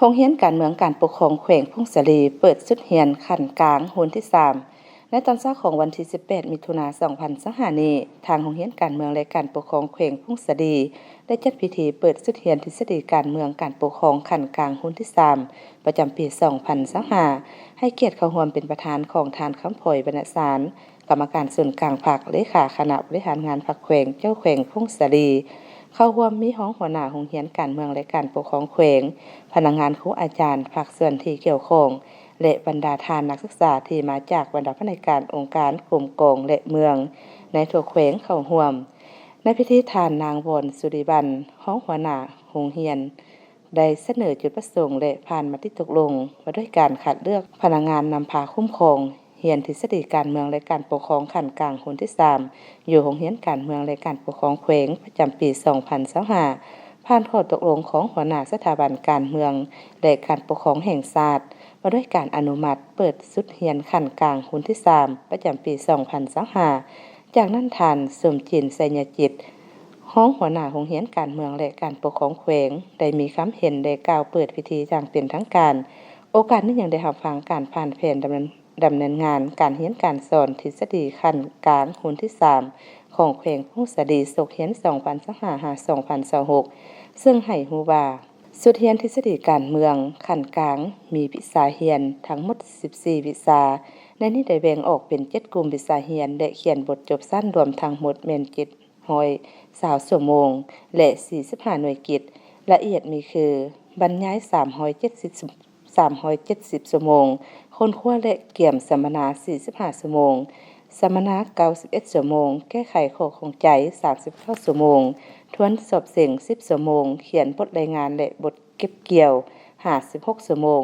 โรงเรียนการเมืองการปกครองแขวงพงศรีเปิดสุดเรียนขั้นกลางโหนที่3ในตอนเช้าของวันที่18มิถุนายน2025นี้ทางโรงเรียนการเมืองและการปกครองแขวงพงศรีได้จัดพิธีเปิดสุดเรียนทฤษฎีการเมืองการปกครองขั้นกลางโหนที่3ประจำปี2025ให้เกียรติเข้าร่วมเป็นประธานของทานคำพอยบรรณสารกรรมการส่วนกลางพรรคเลขาคณะบริหารงานพรรคแขวงเจ้าแขวงพงศรีเข้าร่วมมีห้องหัวหน้าโรงเรียนการเมืองและการปกครองแขวงพนักงานครูอาจารย์ภาคส่วนที่เกี่ยวข้องและบรรดาทานนักศึกษาที่มาจากบรรดาภาคการองค์การกรมกองและเมืองในทั่วแขวงเข้าร่วมในพิธีทานนางวรสุริบันห้องหัวหน้าโรงเรียนได้เสนอจุดประสงค์และผ่านมติตกลงมาด้วยการคัดเลือกพนักงานนำพาคุ้มครองเรียนทฤษฎีการเมืองและการปกครองขั้นกลางคนที่3อยู่โรงเรียนการเมืองและการปกครองแขวงประจำปี2025ผ่านข้อตกลงของหัวหน้าสถาบันการเมืองและการปกครองแห่งชาติมาด้วยการอนุมัติเปิดสุดเรียนขั้นกลางคนที่3ประจำปี2025จากนั้นท่านสมจินไสยจิตห้องหัวหน้าโรงเรียนการเมืองและการปกครองแขวงได้มีคำเห็นได้กล่าวเปิดพิธีอย่างเป็นทางการโอกาสนี้ยังได้รับฟังการผ่านแผนดำเนินงานการเรียนการสอนทฤษฎีขั้นกลางโหนที่3ของแขวงพงศรีศกเรียน2025-2026ซึ่งให้รู้ว่าสุดเรียนทฤษฎีการเมืองขั้นกลางมีวิชาเรียนทั้งหมด14วิชาในนี้ได้แบ่งออกเป็น7กลุ่มวิชาเรียนและเขียนบทจบสั้นรวมทั้งหมดแม่น720ชั่วโมงและ45หน่วยกิจละเอียดมีคือบรรยาย370ชั่วโมงค้นคว้าและเกี่ยมสัมมนา45ชั่วโมงสัมมนา91ชั่วโมงแก้ไขข้อข้องใจ39ชั่วโมงทวนสอบเสียง10ชั่วโมงเขียนบทรายงานและบทเก็บเกี่ยว56ชั่วโมง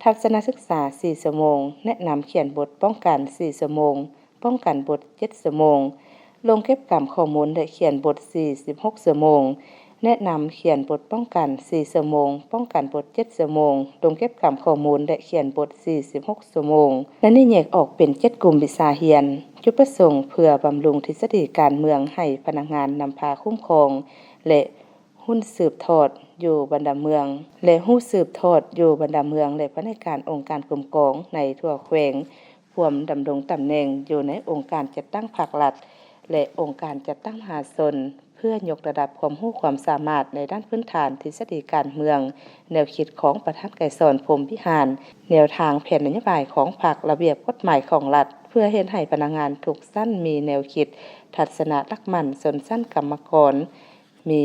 ทัศนศึกษา4ชั่วโมงแนะนำเขียนบทป้องกัน4ชั่วโมงป้องกันบท7ชั่วโมงลงเก็บกรรมข้อมูลและเขียนบท46ชั่วโมงแนะนำเขียนบทป้องกัน4ชั่วโมงป้องกันบท7ชั่วโมงลงเก็บกรรมข้อมูลและเขียนบท46ชั่วโมงและนี่แยกออกเป็น7กลุ่มวิชาเรียนจุดประสงค์เพื่อบำรุงทฤษฎีการเมืองให้พนักงานนำพาคุ้มครองและหุ้นสืบทอดอยู่บรรดาเมืองและหุ้นสืบทอดอยู่บรรดาเมืองและพนักงานองค์การกรมกองในทั่วแขวงร่วมดำรงตำแหน่งอยู่ในองค์การจัดตั้งภาครัฐและองค์การจัดตั้งมหาชนเพื่อยกระดับความรู้ความสามารถในด้านพื้นฐานทฤษฎีการเมืองแนวคิดของประธานไกรสอนพรหมพิหารแนวทางแผนนโยบายของพรรคระเบียบกฎหมายของรัฐเพื่อเฮ็ดให้พนักงานทุกชั้นมีแนวคิดทัศนะรักมั่นสนชั้นกรรมกรมี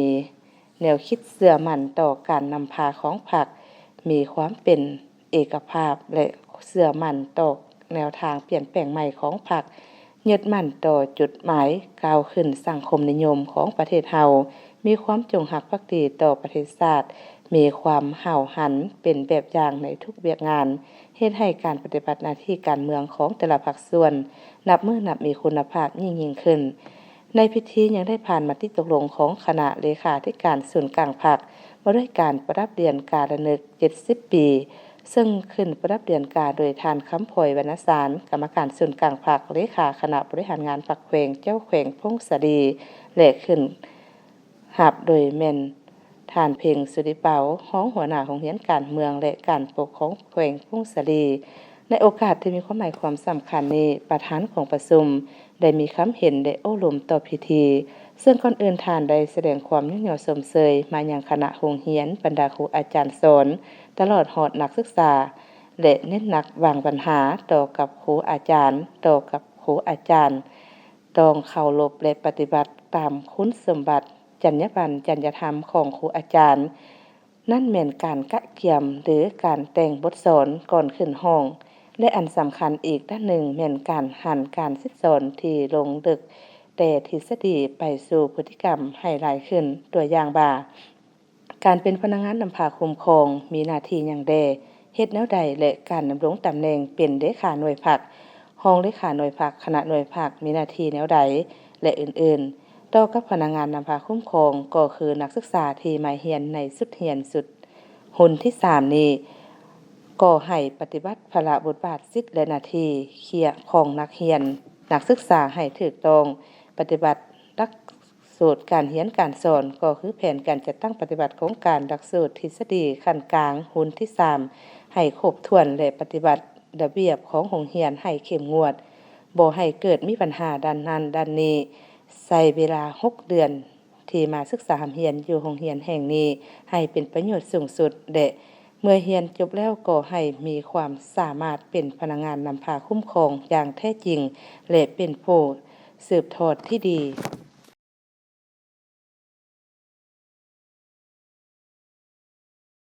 แนวคิดเชื่อมั่นต่อการนำพาของพรรคมีความเป็นเอกภาพและเชื่อมั่นต่อแนวทางเปลี่ยนแปลงใหม่ของพรรคยึดมั่นต่อจุดหมายก้าวขึ้นสังคมนิยมของประเทศเฮามีความจงรักภักดีต่อประเทศชาติมีความห้าวหันเป็นแบบอย่างในทุกเวียกงานเฮ็ดให้การปฏิบัติหน้าที่การเมืองของแต่ละภาคส่วนนับมื้อนับมีคุณภาพยิ่งขึ้นในพิธียังได้ผ่านมติตกลงของคณะเลขาธิการส่วนกลางพรรคมาด้วยการประดับเดือนการระลึก70ปีซึ่งขึ้นประดับเดือนกาโดยทานคำพอยบรรณสารกรรมการส่วนกลางพรรคเลขาคณะบริหารงานพรรคแขวงเจ้าแขวงพงศรีและขึ้นหับโดยแม่นท่านเพ็งสุริเปาห้องหัวหน้าโรงเรียนการเมืองและการปกครองแขวงพงศรีในโอกาสที่มีความหมายความสำคัญนี้ประธานของประชุมได้มีคำเห็นได้โอ้ลมต่อพิธีซึ่งก่อนอื่นท่านได้แสดงความยินยอมชมเชยมายังคณะโรงเรียนบรรดาครูอาจารย์สอนตลอดฮอดนักศึกษาและเน้นหนักวางปัญหาต่อกับครูอาจารย์ต้องเคารพและปฏิบัติตามคุณสมบัติจรรยาบรรณจรรยธรรมของครูอาจารย์นั่นแม่นการกะเกียมหรือการแต่งบทสอนก่อนขึ้นห้องและอันสำคัญอีกด้านหนึ่งแม่นการหันการศึกษาที่ลงลึกแต่ทฤษฎีไปสู่พฤติกรรมให้หลายขึ้นตัวอย่างว่าการเป็นพนักงานนำพาคุ้มครองมีหน้าที่หยังแดเฮ็ดแนวใดและการดำรงตำแหน่งเป็นเลขาหน่วยพรรคห้องเลขาหน่วยพรรคคณะหน่วยพรรคมีหน้าที่แนวใดและอื่นๆต่อกับพนักงานนำพาคุ้มครองก็คือนักศึกษาที่มาเรียนในสุดเรียนสุดหุ่นที่3นี้ก็ให้ปฏิบัติภาระบทบาทสิทธิและหน้าที่เขียของนักเรียนนักศึกษาให้ถูกต้องปฏิบัติรัก สูตรการเรียนการสอนก็คือแผนการจัดตั้งปฏิบัติของการหลักสูตรทฤษฎีขั้นกลางรุ่นที่ 3 ให้ครบถ้วนและปฏิบัติระเบียบของโรงเรียนให้เข้มงวดบ่ให้เกิดมีปัญหาด้านนั้นด้านนี้ใช้เวลา6 เดือนที่มาศึกษาเรียนอยู่โรงเรียนแห่งนี้ให้เป็นประโยชน์สูงสุดและเมื่อเรียนจบแล้วก็ให้มีความสามารถเป็นพนักงานนำพาคุ้มครองอย่างแท้จริงและเป็นผู้สืบทอดที่ดี